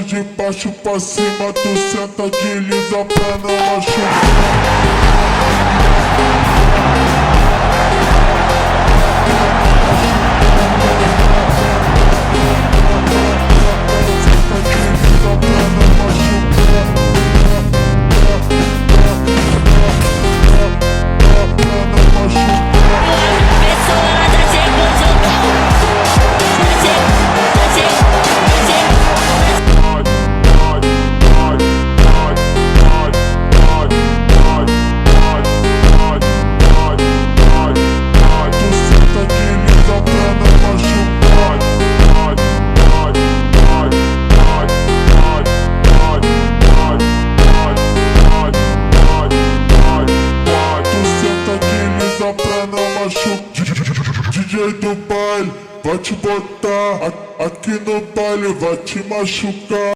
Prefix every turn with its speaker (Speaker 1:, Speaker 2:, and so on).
Speaker 1: De baixo pra cima, tu senta de lisa pra não machucar. Pra não machucar. DJ do baile vai te botar aqui no baile, vai te machucar.